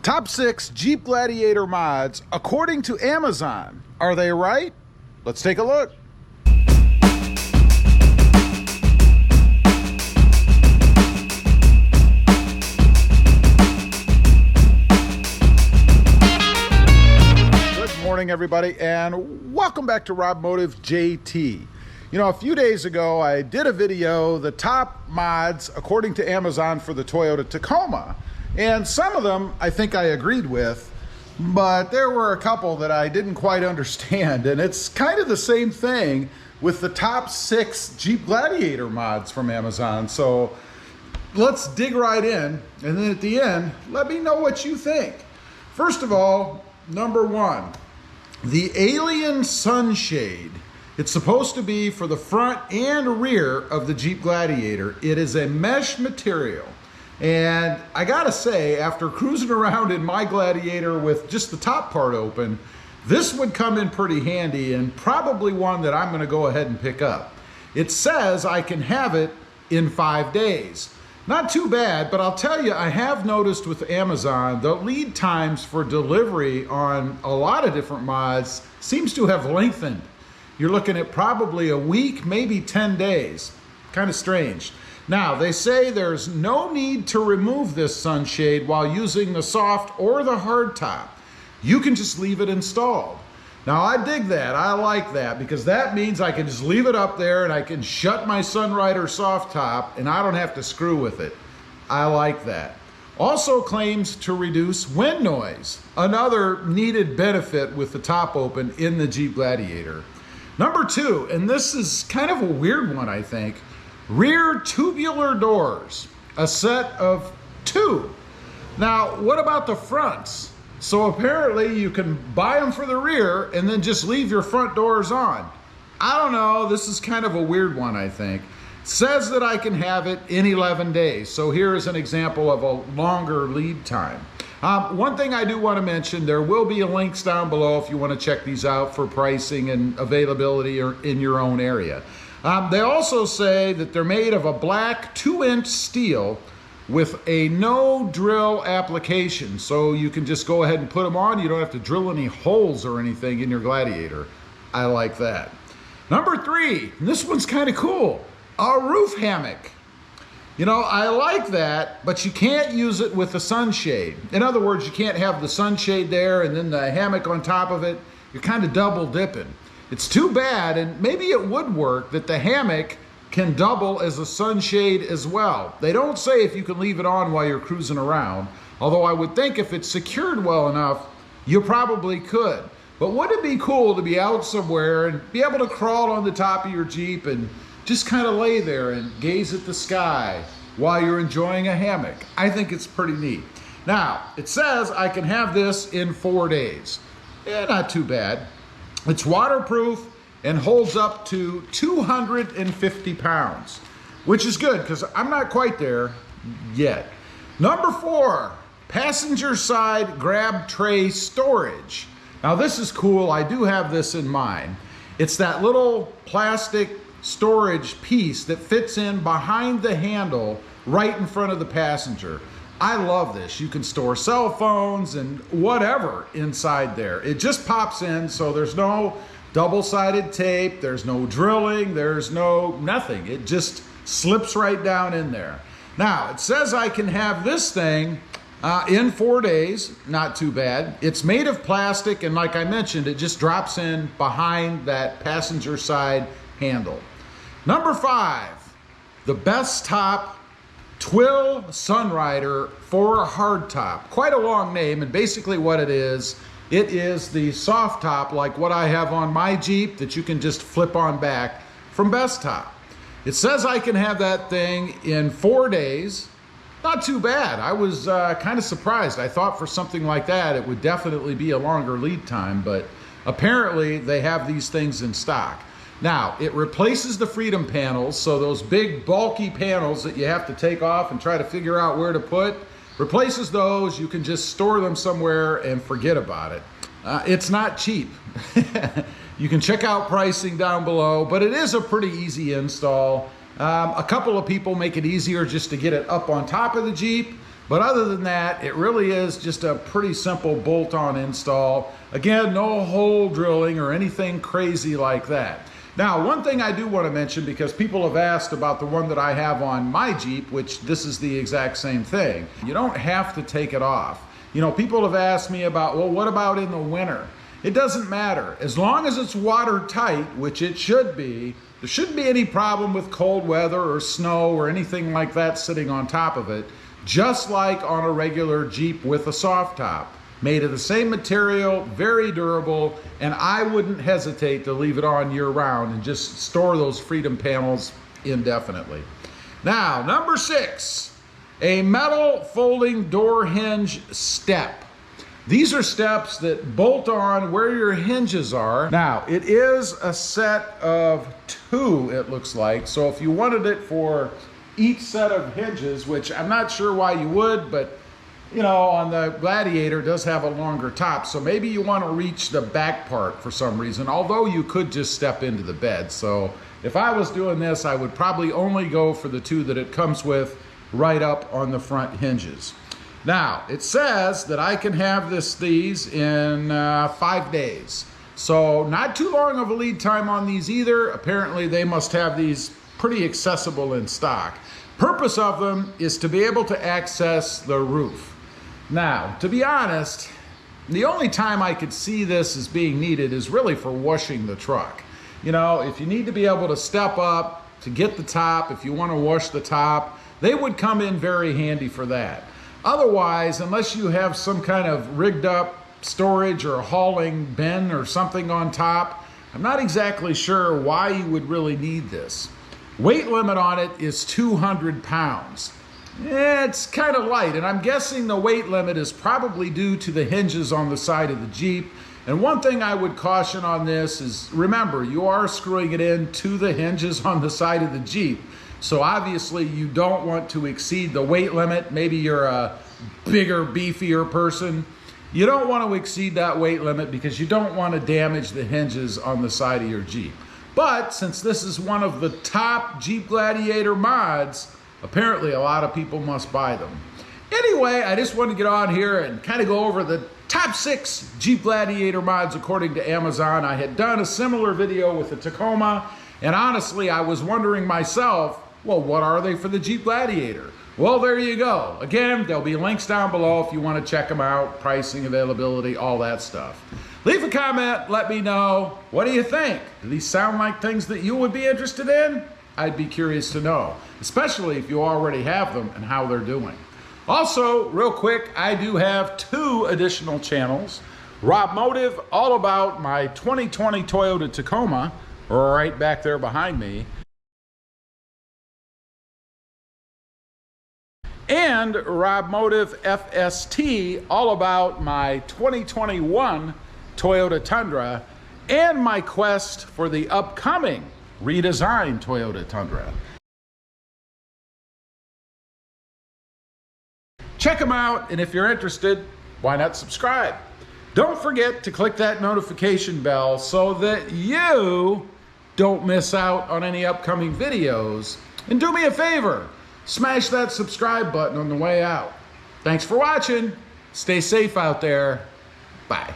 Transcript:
Top 6 Jeep Gladiator mods according to Amazon. Are they right? Let's take a look. Good morning, everybody, and welcome back to Rob Motive JT. You know, a few days ago, I did a video, the top mods according to Amazon for the Toyota Tacoma. And some of them I think I agreed with, but there were a couple that I didn't quite understand. And it's kind of the same thing with the top 6 Jeep Gladiator mods from Amazon. So let's dig right in. And then at the end, let me know what you think. First of all, number 1, the Alien Sunshade. It's supposed to be for the front and rear of the Jeep Gladiator. It is a mesh material. And I gotta say, after cruising around in my Gladiator with just the top part open, this would come in pretty handy and probably one that I'm gonna go ahead and pick up. It says I can have it in 5 days. Not too bad, but I'll tell you, I have noticed with Amazon, the lead times for delivery on a lot of different mods seems to have lengthened. You're looking at probably a week, maybe 10 days. Kind of strange. Now, they say there's no need to remove this sunshade while using the soft or the hard top. You can just leave it installed. Now, I dig that. I like that because that means I can just leave it up there and I can shut my Sunrider soft top and I don't have to screw with it. I like that. Also claims to reduce wind noise, another needed benefit with the top open in the Jeep Gladiator. Number 2, and this is kind of a weird one, I think, rear tubular doors, a set of 2. Now, what about the fronts? So apparently you can buy them for the rear and then just leave your front doors on. I don't know, this is kind of a weird one, I think. Says that I can have it in 11 days. So here is an example of a longer lead time. One thing I do want to mention, there will be links down below if you want to check these out for pricing and availability or in your own area. They also say that they're made of a black 2-inch steel with a no drill application. So you can just go ahead and put them on. You don't have to drill any holes or anything in your Gladiator. I like that. Number 3, and this one's kind of cool, a roof hammock. You know, I like that, but you can't use it with the sunshade. In other words, you can't have the sunshade there and then the hammock on top of it. You're kind of double dipping. It's too bad, and maybe it would work that the hammock can double as a sunshade as well. They don't say if you can leave it on while you're cruising around, although I would think if it's secured well enough, you probably could. But wouldn't it be cool to be out somewhere and be able to crawl on the top of your Jeep and just kind of lay there and gaze at the sky while you're enjoying a hammock? I think it's pretty neat. Now, it says I can have this in 4 days. Yeah, not too bad. It's waterproof and holds up to 250 pounds, which is good because I'm not quite there yet. Number 4, passenger side grab tray storage. Now this is cool. I do have this in mine. It's that little plastic storage piece that fits in behind the handle right in front of the passenger. I love this. You can store cell phones and whatever inside there. It just pops in, so there's no double-sided tape, there's no drilling, there's no nothing. It just slips right down in there. Now, it says I can have this thing in 4 days. Not too bad. It's made of plastic, and like I mentioned, it just drops in behind that passenger side handle. Number 5, the Bestop Twill Sunrider for hardtop. Quite a long name, and basically what it is the soft top like what I have on my Jeep that you can just flip on back from Bestop. It says I can have that thing in 4 days. Not too bad. I was kind of surprised. I thought for something like that it would definitely be a longer lead time, but apparently they have these things in stock. Now, it replaces the Freedom panels, so those big bulky panels that you have to take off and try to figure out where to put, replaces those. You can just store them somewhere and forget about it. It's not cheap. You can check out pricing down below, but it is a pretty easy install. A couple of people make it easier just to get it up on top of the Jeep, But other than that, it really is just a pretty simple bolt-on install. Again, no hole drilling or anything crazy like that. Now, one thing I do want to mention, because people have asked about the one that I have on my Jeep, which this is the exact same thing. You don't have to take it off. You know, people have asked me about, well, what about in the winter? It doesn't matter. As long as it's watertight, which it should be, there shouldn't be any problem with cold weather or snow or anything like that sitting on top of it, just like on a regular Jeep with a soft top. Made of the same material, very durable, and I wouldn't hesitate to leave it on year-round and just store those Freedom panels indefinitely. Now, number 6, a metal folding door hinge step. These are steps that bolt on where your hinges are. Now, it is a set of 2, it looks like, so if you wanted it for each set of hinges, which I'm not sure why you would, but you know, on the Gladiator, it does have a longer top, so maybe you want to reach the back part for some reason, although you could just step into the bed. So if I was doing this, I would probably only go for the 2 that it comes with right up on the front hinges. Now, it says that I can have these in 5 days. So not too long of a lead time on these either. Apparently they must have these pretty accessible in stock. Purpose of them is to be able to access the roof. Now, to be honest, the only time I could see this as being needed is really for washing the truck. You know, if you need to be able to step up to get the top, if you want to wash the top, they would come in very handy for that. Otherwise, unless you have some kind of rigged up storage or hauling bin or something on top, I'm not exactly sure why you would really need this. Weight limit on it is 200 pounds. It's kind of light, and I'm guessing the weight limit is probably due to the hinges on the side of the Jeep. And one thing I would caution on this is, remember, you are screwing it in to the hinges on the side of the Jeep. So obviously you don't want to exceed the weight limit. Maybe you're a bigger, beefier person. You don't want to exceed that weight limit because you don't want to damage the hinges on the side of your Jeep. But since this is one of the top Jeep Gladiator mods, apparently a lot of people must buy them. Anyway, I just wanted to get on here and kind of go over the top 6 Jeep Gladiator mods according to Amazon. I had done a similar video with the Tacoma, and honestly, I was wondering myself, well, what are they for the Jeep Gladiator? Well, there you go. Again, there'll be links down below if you want to check them out, pricing, availability, all that stuff. Leave a comment, let me know. What do you think? Do these sound like things that you would be interested in? I'd be curious to know, especially if you already have them and how they're doing. Also, real quick, I do have 2 additional channels. Rob Motive, all about my 2020 Toyota Tacoma, right back there behind me. And Rob Motive FST, all about my 2021 Toyota Tundra and my quest for the upcoming redesigned Toyota Tundra. Check them out, and if you're interested, why not subscribe? Don't forget to click that notification bell so that you don't miss out on any upcoming videos. And do me a favor, smash that subscribe button on the way out. Thanks for watching. Stay safe out there. Bye.